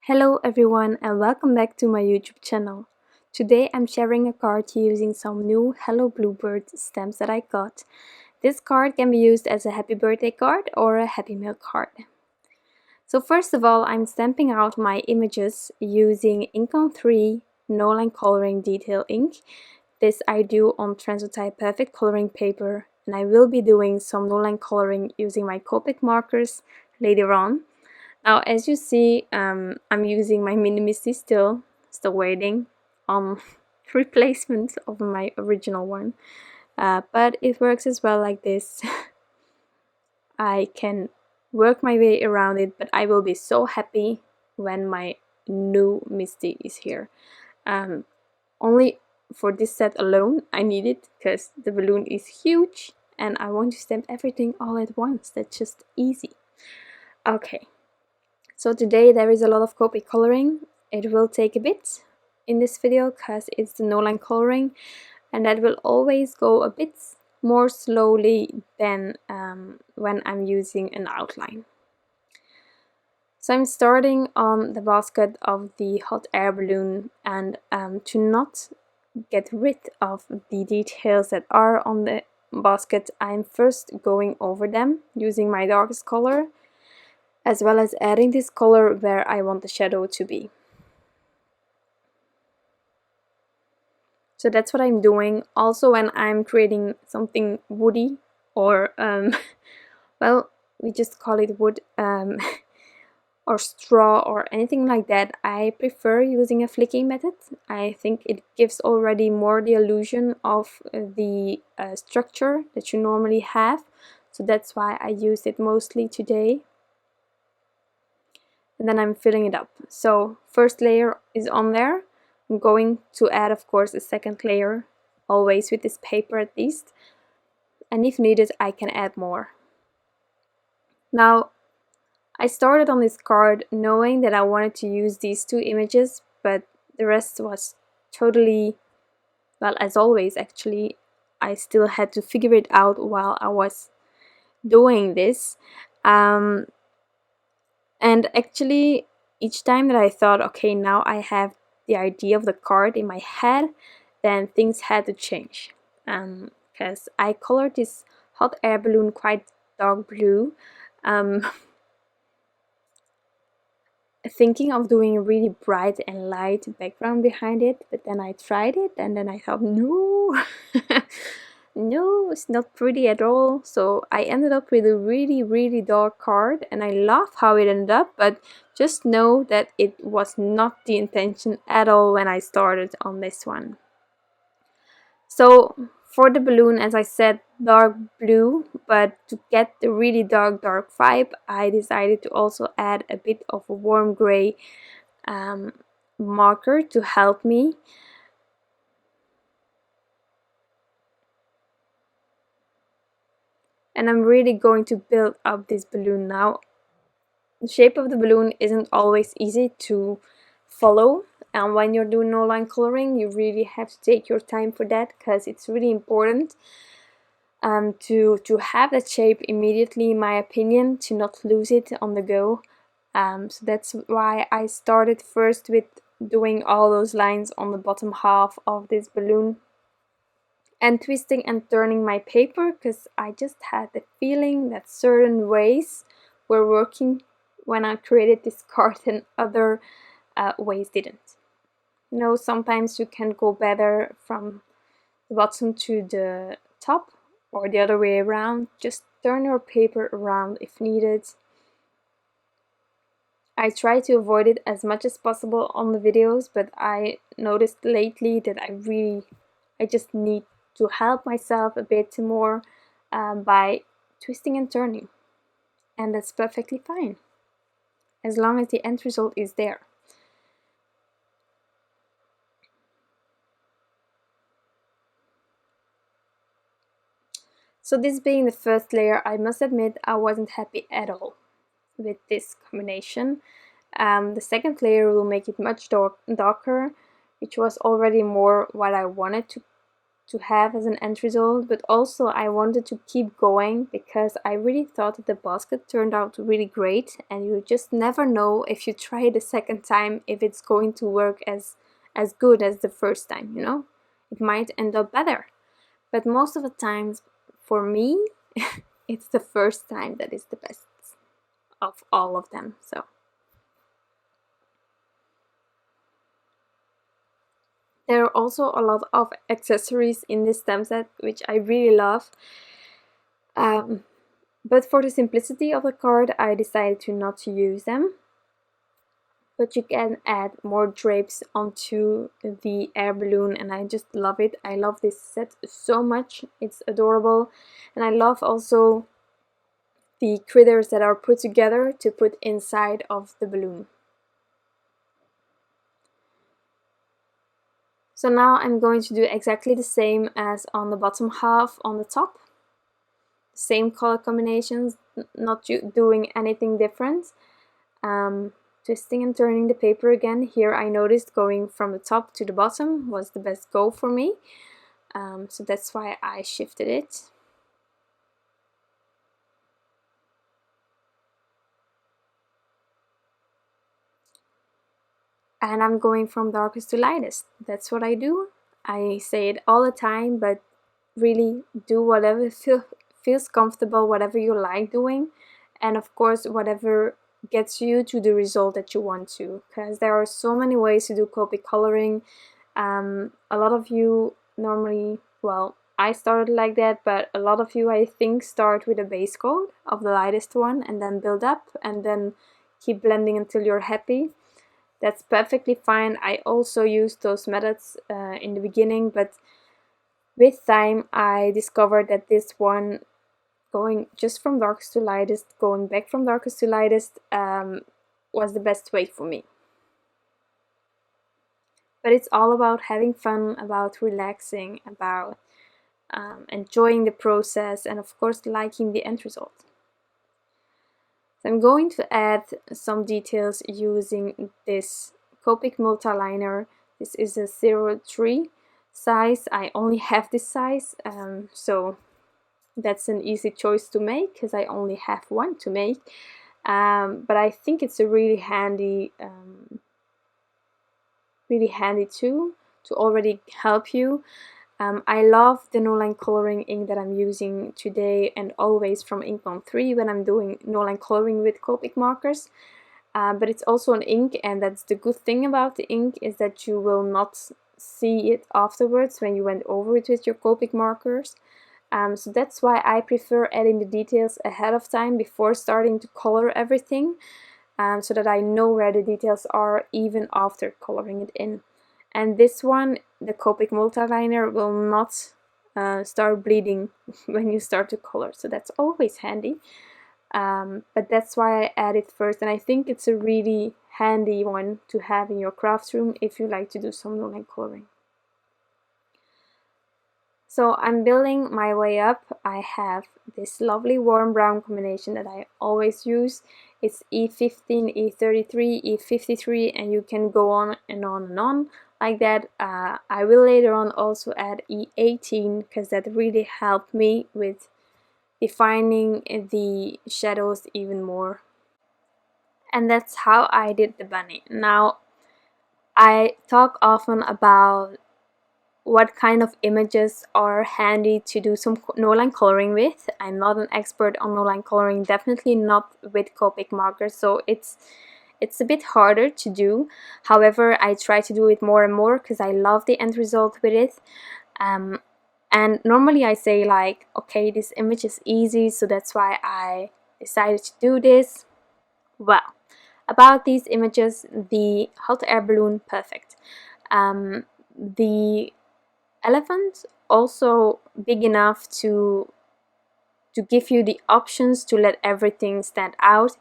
Hello everyone and welcome back to my YouTube channel. Today I'm sharing a card using some new Hello Bluebird stamps that I got. This card can be used as a happy birthday card or a happy meal card. So first of all, I'm stamping out my images using Ink on 3 Noline coloring detail ink. This I do on Transotype perfect coloring paper, and I will be doing some Noline coloring using my Copic markers later on. Now, as you see, I'm using my Mini Misty still waiting on replacement of my original one. But it works as well like this. I can work my way around it, but I will be so happy when my new Misty is here. Only for this set alone, I need it because the balloon is huge and I want to stamp everything all at once. That's just easy. Okay. So today there is a lot of Copic coloring. It will take a bit in this video because it's the Noline coloring, and that will always go a bit more slowly than when I'm using an outline. So I'm starting on the basket of the hot air balloon, and to not get rid of the details that are on the basket, I'm first going over them using my darkest color, as well as adding this color where I want the shadow to be. So that's what I'm doing. Also, when I'm creating something woody or, well, we just call it wood, or straw or anything like that, I prefer using a flicking method. I think it gives already more the illusion of the structure that you normally have. So that's why I used it mostly today. And then I'm filling it up. So first layer is on there. I'm going to add, of course, a second layer, always with this paper at least. And if needed, I can add more. Now, I started on this card knowing that I wanted to use these two images, but the rest was totally, well, as always actually, I still had to figure it out while I was doing this. And actually, each time that I thought, okay, now I have the idea of the card in my head, then things had to change. Because I colored this hot air balloon quite dark blue, thinking of doing a really bright and light background behind it, but then I tried it and then I thought, no, no, it's not pretty at all. So I ended up with a really dark card, and I love how it ended up, but just know that it was not the intention at all when I started on this one. So for the balloon, as I said, dark blue, but to get the really dark vibe, I decided to also add a bit of a warm gray marker to help me. And I'm really going to build up this balloon now. The shape of the balloon isn't always easy to follow, and when you're doing Noline coloring, you really have to take your time for that, because it's really important to have that shape immediately, in my opinion, to not lose it on the go. So that's why I started first with doing all those lines on the bottom half of this balloon and twisting and turning my paper, because I just had the feeling that certain ways were working when I created this card and other ways didn't. You know, sometimes you can go better from the bottom to the top or the other way around. Just turn your paper around if needed. I try to avoid it as much as possible on the videos, but I noticed lately that I just need to help myself a bit more by twisting and turning, and that's perfectly fine as long as the end result is there. So this being the first layer, I must admit I wasn't happy at all with this combination. The second layer will make it much darker, which was already more what I wanted to have as an end result, but also I wanted to keep going because I really thought that the basket turned out really great, and you just never know if you try it a second time if it's going to work as good as the first time, you know? It might end up better. But most of the times, for me, it's the first time that is the best of all of them. So there are also a lot of accessories in this stamp set, which I really love. But for the simplicity of the card, I decided to not use them. But you can add more drapes onto the air balloon, and I just love it. I love this set so much. It's adorable. And I love also the critters that are put together to put inside of the balloon. So now I'm going to do exactly the same as on the bottom half on the top. Same color combinations, not doing anything different. Twisting and turning the paper again. Here I noticed going from the top to the bottom was the best go for me. So that's why I shifted it. And I'm going from darkest to lightest. That's what I do. I say it all the time, but really do whatever feels comfortable, whatever you like doing. And of course, whatever gets you to the result that you want to, because there are so many ways to do Copic coloring. A lot of you normally, well, I started like that, but a lot of you, I think, start with a base coat of the lightest one and then build up and then keep blending until you're happy. That's perfectly fine. I also used those methods in the beginning, but with time I discovered that this one, going just from darkest to lightest, going back from darkest to lightest, was the best way for me. But it's all about having fun, about relaxing, about enjoying the process, and of course liking the end result. So I'm going to add some details using this Copic Multiliner. This is a 03 size. I only have this size, so that's an easy choice to make because I only have one to make. But I think it's a really handy tool to already help you. I love the Noline coloring ink that I'm using today and always from Ink 3 when I'm doing Noline coloring with Copic markers. But it's also an ink, and that's the good thing about the ink, is that you will not see it afterwards when you went over it with your Copic markers. So that's why I prefer adding the details ahead of time before starting to color everything, so that I know where the details are even after coloring it in. And this one, the Copic Multiliner, will not start bleeding when you start to color, so that's always handy. But that's why I add it first, and I think it's a really handy one to have in your craft room if you like to do some Noline coloring. So I'm building my way up. I have this lovely warm brown combination that I always use. It's E15, E33, E53, and you can go on and on and on like that. I will later on also add E18 because that really helped me with defining the shadows even more. And that's how I did the bunny. Now, I talk often about what kind of images are handy to do some Noline coloring with. I'm not an expert on Noline coloring, definitely not with Copic markers, so it's a bit harder to do. However, I try to do it more and more because I love the end result with it. And normally I say like, okay, this image is easy, so that's why I decided to do this. Well, about these images, the hot air balloon, perfect. The elephant, also big enough to give you the options to let everything stand out.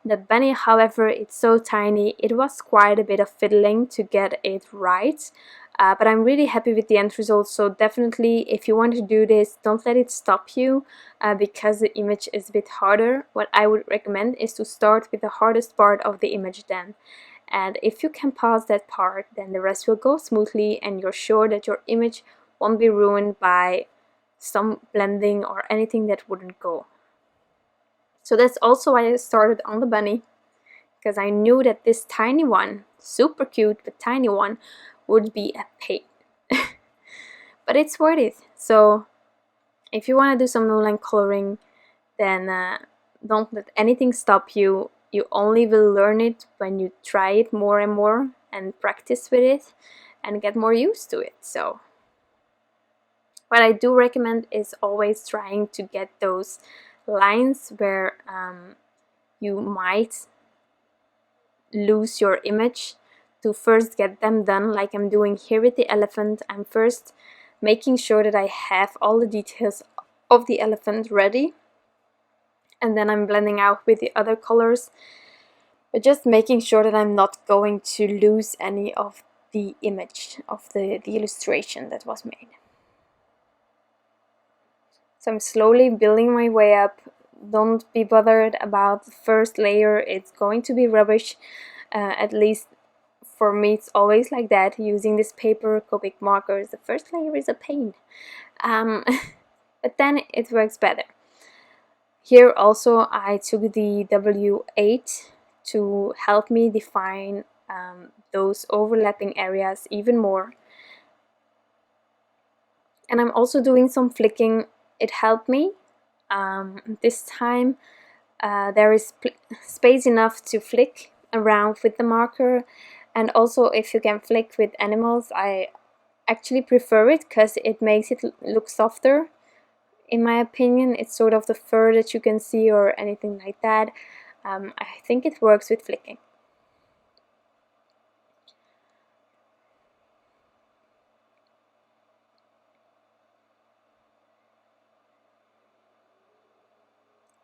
The bunny, however, it's so tiny, it was quite a bit of fiddling to get it right. But I'm really happy with the end result, so definitely if you want to do this, don't let it stop you because the image is a bit harder. What I would recommend is to start with the hardest part of the image then. And if you can pass that part, then the rest will go smoothly and you're sure that your image won't be ruined by some blending or anything that wouldn't go. So that's also why I started on the bunny, because I knew that this tiny one, super cute but tiny one, would be a pain. But it's worth it. So if you want to do some Noline coloring, then don't let anything stop you. You only will learn it when you try it more and more and practice with it and get more used to it. So what I do recommend is always trying to get those lines where you might lose your image, to first get them done, like I'm doing here with the elephant. I'm first making sure that I have all the details of the elephant ready, and then I'm blending out with the other colors, but just making sure that I'm not going to lose any of the image of the illustration that was made. So I'm slowly building my way up. Don't be bothered about the first layer, it's going to be rubbish. At least for me it's always like that, using this paper, Copic Markers. The first layer is a pain, but then it works better. Here also I took the W8 to help me define those overlapping areas even more. And I'm also doing some flicking. It helped me. This time there is space enough to flick around with the marker, and also if you can flick with animals, I actually prefer it because it makes it look softer. In my opinion, it's sort of the fur that you can see or anything like that. I think it works with flicking.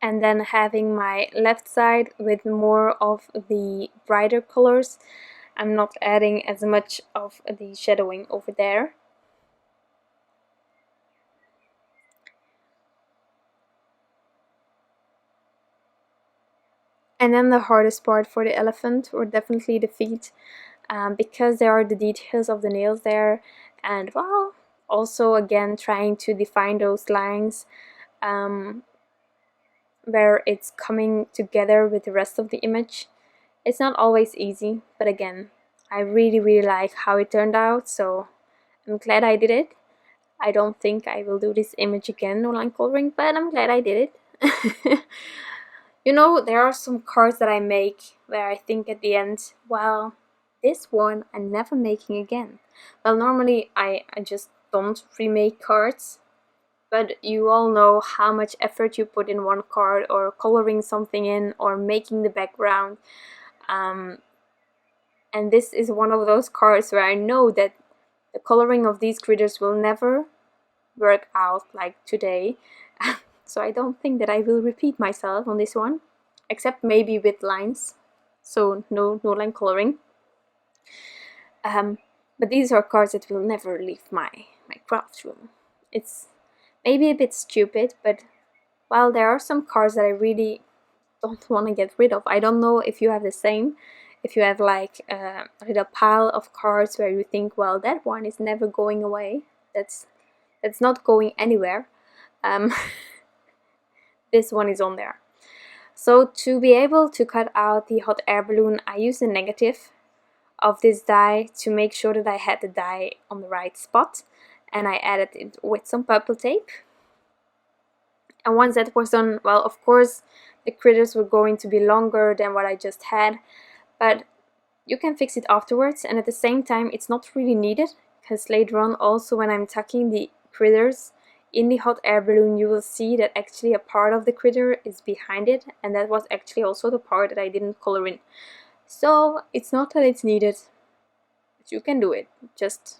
And then having my left side with more of the brighter colors. I'm not adding as much of the shadowing over there. And then the hardest part for the elephant, or definitely the feet, because there are the details of the nails there, and well, also again trying to define those lines where it's coming together with the rest of the image. It's not always easy, but again, I really like how it turned out, so I'm glad I did it. I don't think I will do this image again, Noline coloring, but I'm glad I did it. You know, there are some cards that I make where I think at the end, well, this one I'm never making again. Well, normally I just don't remake cards, but you all know how much effort you put in one card, or coloring something in, or making the background. And this is one of those cards where I know that the coloring of these critters will never work out like today. So I don't think that I will repeat myself on this one, except maybe with lines, so no line coloring. But these are cards that will never leave my craft room. It's maybe a bit stupid, but well, there are some cards that I really don't want to get rid of. I don't know if you have the same, if you have like a little pile of cards where you think, well, that one is never going away, that's not going anywhere. This one is on there. So to be able to cut out the hot air balloon, I used a negative of this die to make sure that I had the die on the right spot, and I added it with some purple tape. And once that was done, well, of course the critters were going to be longer than what I just had, but you can fix it afterwards, and at the same time it's not really needed, because later on also when I'm tucking the critters in the hot air balloon, you will see that actually a part of the critter is behind it, and that was actually also the part that I didn't color in. So it's not that it's needed, but you can do it. Just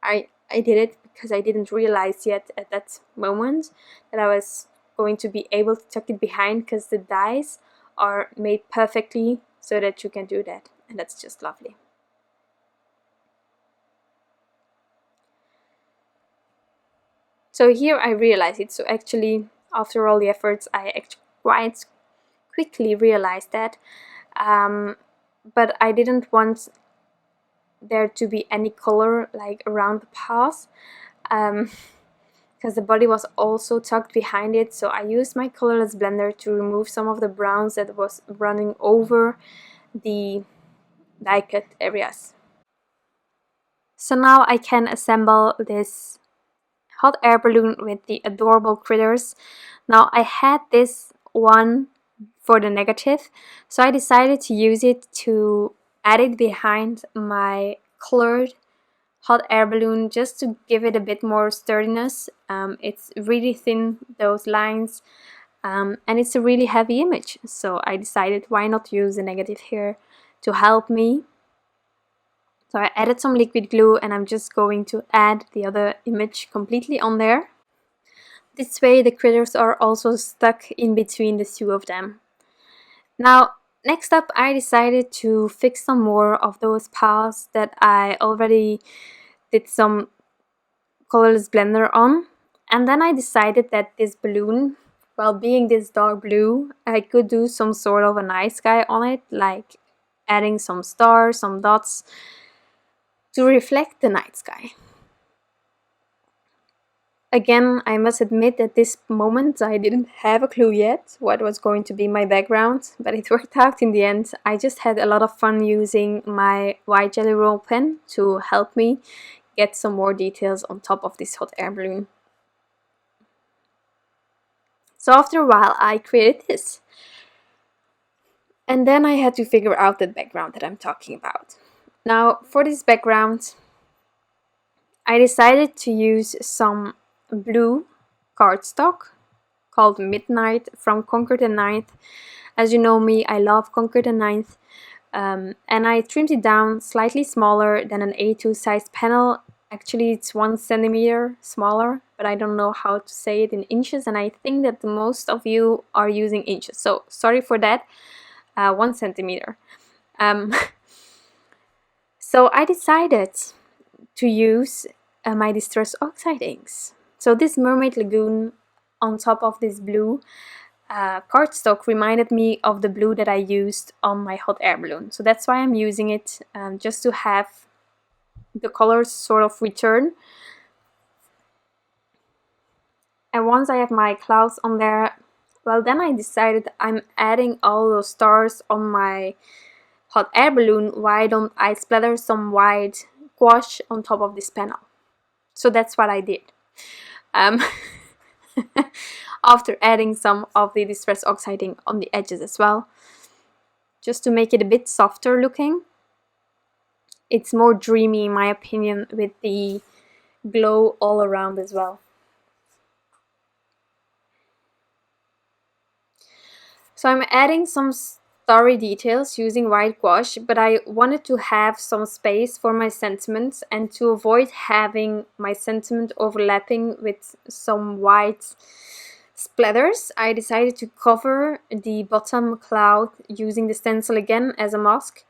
I did it because I didn't realize yet at that moment that I was going to be able to tuck it behind, because the dies are made perfectly so that you can do that, and that's just lovely. So here I realized it. So actually, after all the efforts, I quite quickly realized that, but I didn't want there to be any color like around the paws, because the body was also tucked behind it. So I used my colorless blender to remove some of the browns that was running over the die cut areas. So now I can assemble this hot air balloon with the adorable critters. Now I had this one for the negative, so I decided to use it to add it behind my colored hot air balloon, just to give it a bit more sturdiness. It's really thin, those lines, and it's a really heavy image, so I decided why not use the negative here to help me. So I added some liquid glue, and I'm just going to add the other image completely on there. This way the critters are also stuck in between the two of them. Now, next up, I decided to fix some more of those paws that I already did some colorless blender on. And then I decided that this balloon, well, being this dark blue, I could do some sort of a night sky on it, like adding some stars, some dots to reflect the night sky. Again, I must admit at this moment I didn't have a clue yet what was going to be my background, but it worked out in the end. I just had a lot of fun using my white jelly roll pen to help me get some more details on top of this hot air balloon. So after a while I created this. And then I had to figure out the background that I'm talking about. Now for this background I decided to use some blue cardstock called Midnight from Concord and 9th. As you know me, I love Concord and 9th. And I trimmed it down slightly smaller than an A2 size panel. Actually, it's 1 centimeter smaller, but I don't know how to say it in inches, and I think that most of you are using inches. So sorry for that, 1 centimeter. So I decided to use my Distress Oxide inks. So this Mermaid Lagoon on top of this blue cardstock reminded me of the blue that I used on my hot air balloon. So that's why I'm using it, just to have the colors sort of return. And once I have my clouds on there, well, then I decided I'm adding all those stars on my hot air balloon. Why don't I splatter some white gouache on top of this panel? So that's what I did. After adding some of the Distress Oxide ink on the edges as well, just to make it a bit softer looking. It's more dreamy in my opinion, with the glow all around as well. So I'm adding some starry details using white gouache, but I wanted to have some space for my sentiments, and to avoid having my sentiment overlapping with some white splatters, I decided to cover the bottom cloud using the stencil again as a mask,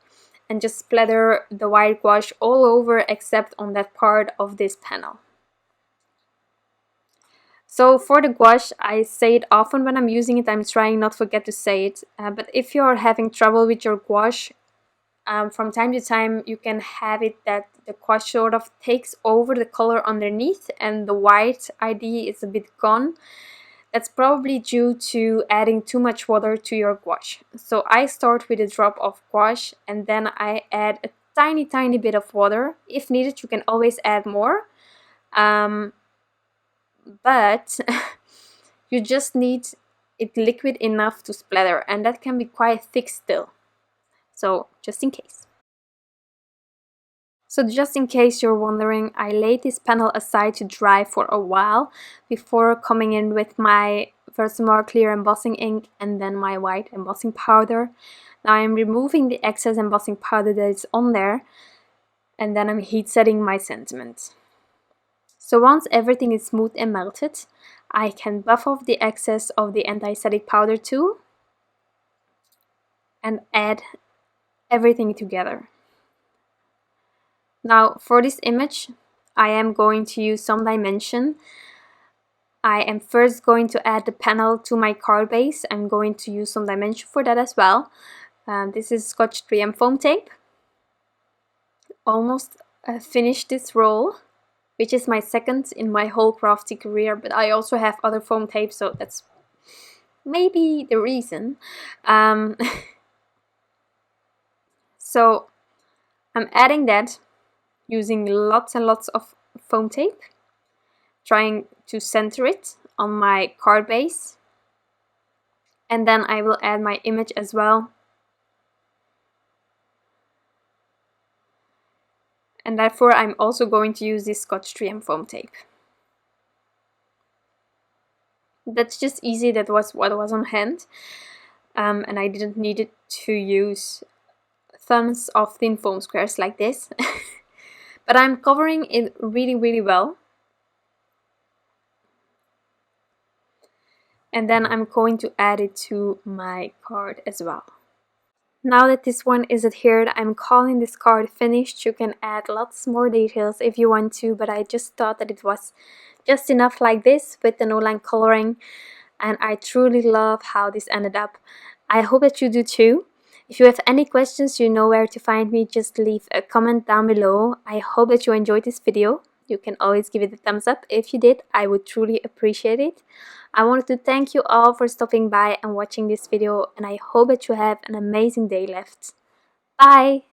and just splatter the white gouache all over except on that part of this panel. So for the gouache, I say it often when I'm using it, I'm trying not to forget to say it, but if you're having trouble with your gouache, from time to time you can have it that the gouache sort of takes over the color underneath and the white ID is a bit gone. That's probably due to adding too much water to your gouache. So I start with a drop of gouache, and then I add a tiny bit of water. If needed, you can always add more. But you just need it liquid enough to splatter, and that can be quite thick still. So just in case. So just in case you're wondering, I laid this panel aside to dry for a while before coming in with my Versamark clear embossing ink and then my white embossing powder. Now I'm removing the excess embossing powder that is on there, and then I'm heat setting my sentiment. So once everything is smooth and melted, I can buff off the excess of the anti-static powder too and add everything together. Now for this image, I am going to use some dimension. I am first going to add the panel to my card base. I'm going to use some dimension for that as well. This is Scotch 3M foam tape. almost finished this roll, which is my second in my whole crafty career, but I also have other foam tape, so that's maybe the reason. So I'm adding that using lots and lots of foam tape, trying to center it on my card base, and then I will add my image as well. And therefore I'm also going to use this Scotch 3M foam tape. That's just easy, that was what was on hand, and I didn't need to use tons of thin foam squares like this. But I'm covering it really well. And then I'm going to add it to my card as well. Now that this one is adhered, I'm calling this card finished. You can add lots more details if you want to, but I just thought that it was just enough like this with the Noline coloring, and I truly love how this ended up. I hope that you do too. If you have any questions, you know where to find me. Just leave a comment down below. I hope that you enjoyed this video. You can always give it a thumbs up if you did. I would truly appreciate it. I wanted to thank you all for stopping by and watching this video, and I hope that you have an amazing day left. Bye!